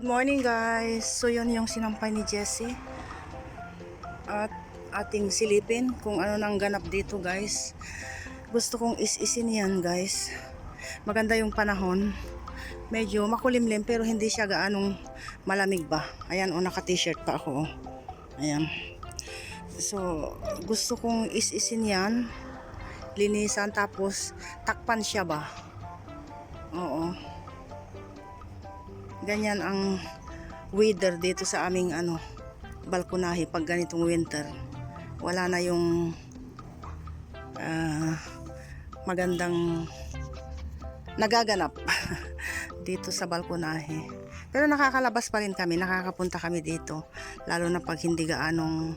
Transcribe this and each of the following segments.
morning guys. So yun yung sinampay ni Jessie. At ating silipin kung ano nang ganap dito guys. Gusto kong is-isin yan guys. Maganda yung panahon. Medyo makulimlim pero hindi siya gaanong malamig ba. Ayan naka t-shirt pa ako. Ayan. So gusto kong is-isin yan. Linisan tapos takpan siya ba. Oo. Ganyan ang weather dito sa aming balkonahe pag ganitong winter. Wala na yung magandang nagaganap dito sa balkonahe. Pero nakakalabas pa rin kami, nakakapunta kami dito. Lalo na pag hindi gaanong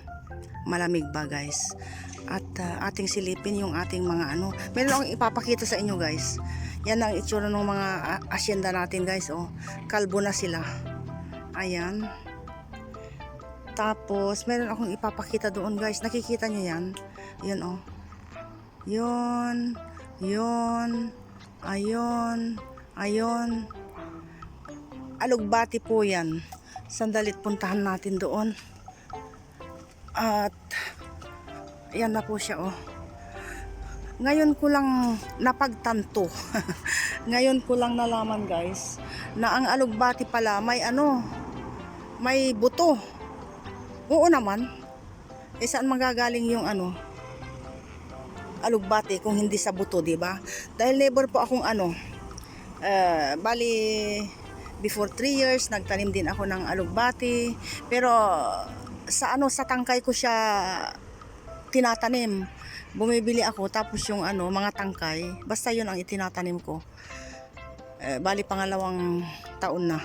malamig ba guys. At ating silipin yung ating mga meron akong ipapakita sa inyo guys. Yan ang itsura ng mga asyenda natin guys. Oh, kalbo na sila. Ayan. Tapos meron akong ipapakita doon guys. Nakikita nyo yan? Yun oh. Yun. Yun. Ayun. Ayun. Alugbati po yan. Sandalit puntahan natin doon. At yan na po siya oh. Ngayon ko lang napagtanto. Ngayon ko lang nalaman guys na ang alugbati pala may may buto. Oo naman. Saan magagaling yung alugbati kung hindi sa buto, di ba? Dahil never po akong bali before 3 years nagtanim din ako ng alugbati, pero sa tangkay ko siya tinatanim. Bumibili ako tapos yung mga tangkay, basta yun ang itinatanim ko. Bali pangalawang taon na.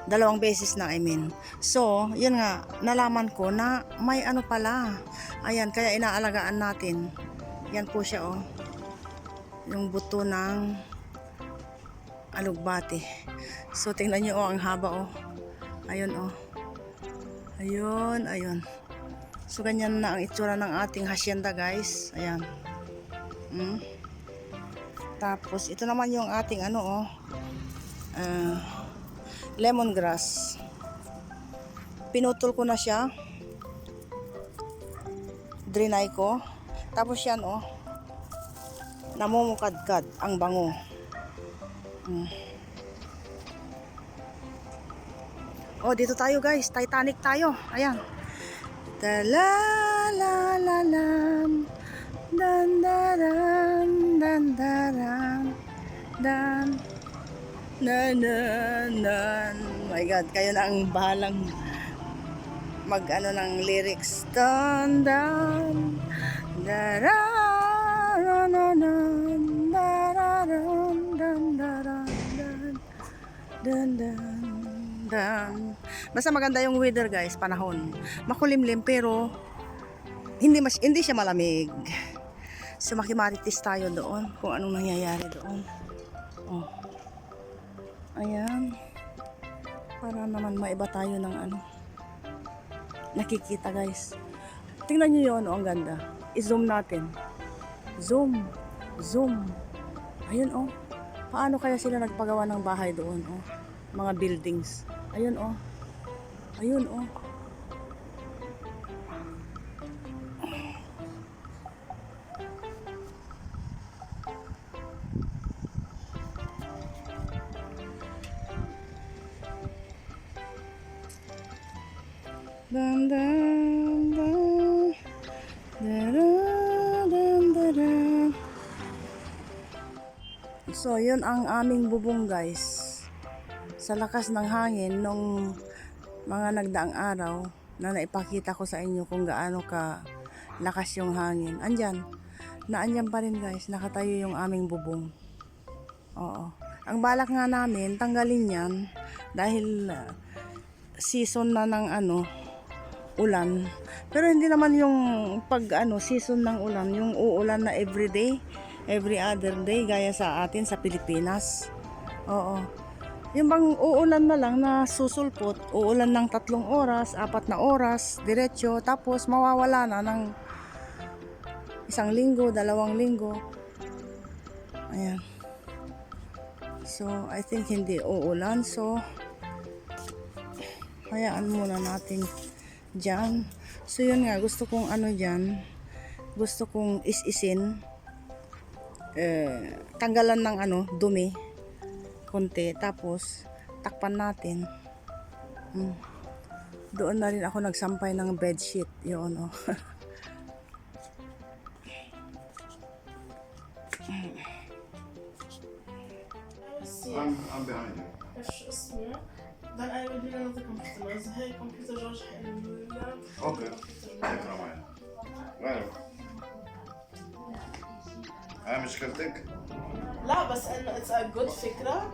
2 beses na I mean. So, yun nga, nalaman ko na may pala. Ayan, kaya inaalagaan natin. Yan po siya oh. Yung buto ng alugbati. So, tingnan nyo oh, ang haba oh. Ayun oh. Ayun, ayun. So, ganyan na ang itsura ng ating hacienda guys. Ayan. Tapos, ito naman yung ating lemongrass. Pinutol ko na siya. Drenay ko. Tapos yan oh. Namumukadkad ang bango. Oh, dito tayo guys. Titanic tayo. Ayan. La la la lam dan daran dan daran dan nan. My God, kayo na ang bahalang ng lyrics. Dan dan daran daran dan daran dan dan. Basta maganda yung weather guys, panahon. Makulimlim pero hindi siya malamig. So makimarites tayo doon kung anong nangyayari doon. Oh. Ayan. Para naman maiba tayo ng nakikita guys. Tingnan nyo yun, oh, ang ganda. I-zoom natin. Zoom. Zoom. Ayun oh. Paano kaya sila nagpagawa ng bahay doon oh? Mga buildings. Ayun oh. Ayun oh. Dan dan dan dan dan. So yun ang aming bubong guys. Sa lakas ng hangin nung mga nagdaang araw na naipakita ko sa inyo kung gaano ka lakas yung hangin. Naandyan pa rin guys, nakatayo yung aming bubong. Oo. Ang balak nga namin, tanggalin yan dahil season na ng ulan. Pero hindi naman yung season ng ulan, yung uulan na everyday, every other day gaya sa atin sa Pilipinas. Oo. Yung bang uulan na lang na susulpot, uulan ng 3 oras, 4 na oras, diretso, tapos mawawala na ng 1 linggo, 2 linggo. Ayan. So, I think hindi uulan. So, hayaan muna natin dyan. So yun nga, gusto kong ano dyan, gusto kong is-isin, tanggalan ng ano, dumi konti, tapos takpan natin. Doon na rin ako nagsampay ng bedsheet, yun oh. I'm behind you. ايش اسمه؟ then I will be another computer. إذا هي كمبيوتر جورج حيعمل اوكي. اقرا معي. وين؟ هاي مشكلتك؟ لا بس انه it's a good فكرة.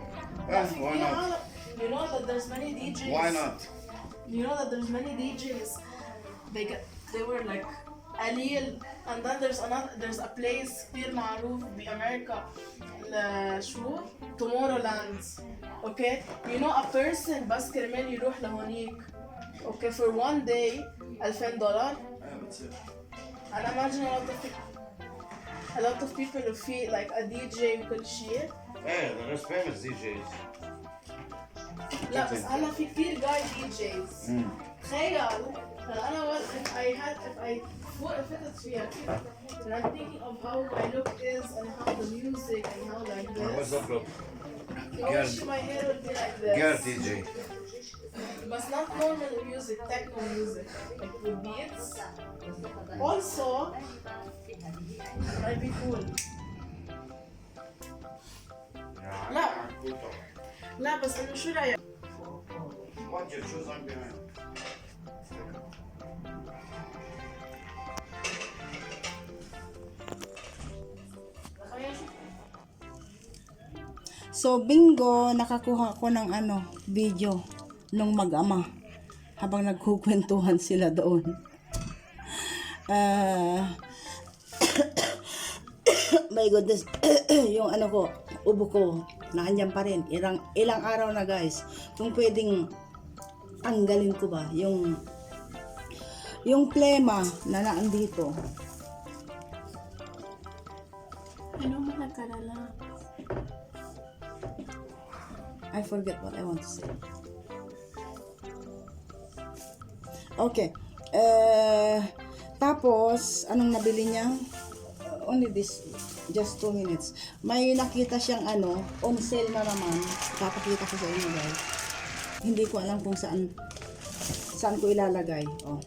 why not? You know that there's many DJs. Why not? You know that there's many DJs. They were like قليل and then there's a place كثير معروف بأمريكا شو Tomorrowland. Okay, you know a person بس كرمال يروح لهونيك. Okay, for one day $2000. And imagine a lot of people who feel like a DJ وكل شيء. Hey, there's famous DJs. لا بس هلا في كثير guy DJs. تخيل هلا انا if I فتت فيها and I'm thinking of how my look is and how the music and how like What's this. up, bro? Actually my hair would be like this. Girl DJ. But not normal music, techno music, like with beats. Also, might be cool. لا لا بس انه شو رايك؟ What you choose I'm behind. So bingo, nakakuha ko ng ano, video nung mag-ama habang nagkukwentuhan sila doon. My goodness, yung ano ko, ubo ko, naandyan pa rin. Ilang araw na guys. Kung pwedeng tanggalin ko ba yung plema na naandito. Ano man nagkalala? I forget what I want to say. Okay. Tapos, anong nabili niya? Only this, just 2 minutes. May nakita siyang ano, on sale na naman. Papakita ko sa inyo guys. Hindi ko alam kung saan ko ilalagay. Oh.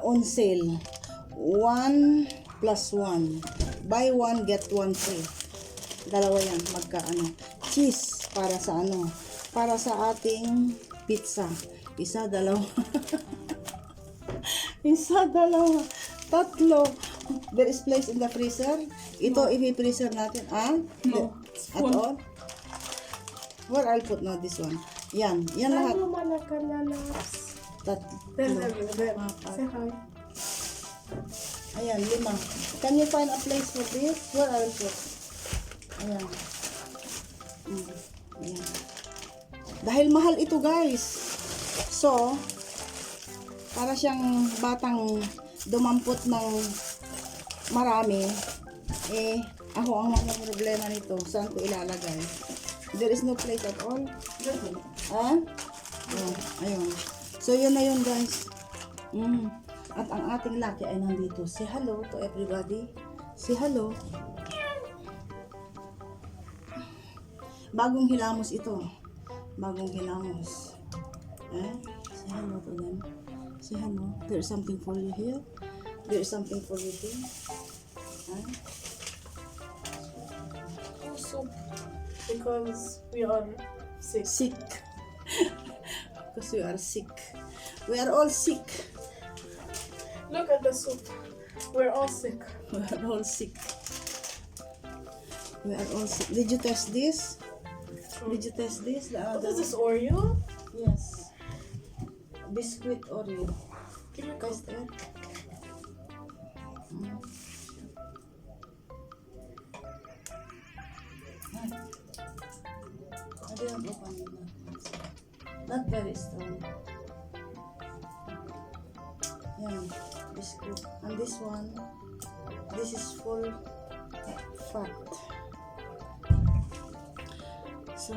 On sale. 1 plus 1. Buy 1, get 1 free. Dalawa yan, magkaano. Cheese para sa ano, para sa ating pizza. Isa, dalawa. Isa, dalawa. Tatlo. There is place in the freezer. Ito, i-freezer natin. Ah? No. At all? Where I'll put now this one. Yan. Yan lahat. Ano man nagkalala? Tatlo. Say Apat. hi. Ayan, 5. Can you find a place for this? Where I'll put? Ayan. Ayan. Dahil mahal ito guys. So, para siyang batang dumampot ng marami, ako ang mga problema nito. Saan ko ilalagay? There is no place at all. Ah? Oh, ayun. So, yun na yun guys. At ang ating laki ay nandito. Say hello to everybody. Say hello. Bagong hilamos ito. Bagong hilamos. Say hello to them. Say hello. There's something for you here. There's something for you here. Also, because we are sick. Sick. Because we are sick. We are all sick. Look at the soup. We're all sick. We are all sick. We are all sick. Did you test this? Did you test this? The What other is this, Oreo? Yes. Biscuit Oreo. Give me a Test it. I didn't open it. Not very strong. Yeah, biscuit. And this one, this is full fat. So,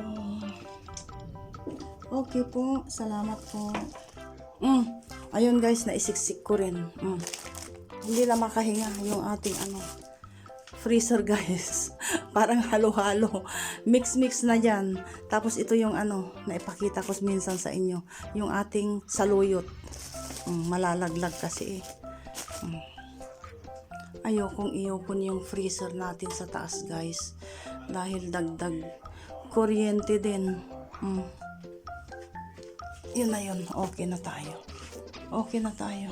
Okay po, salamat po. Ayun guys, naisiksik ko rin. Hindi na makahinga yung ating freezer guys. Parang halo-halo. Mix-mix na yan. Tapos ito yung naipakita ko minsan sa inyo. Yung ating saluyot. Malalaglag kasi eh. Ayokong i-open yung freezer natin sa taas guys. Dahil dagdag kuryente din. Yun na yun. Okay na tayo. Okay na tayo.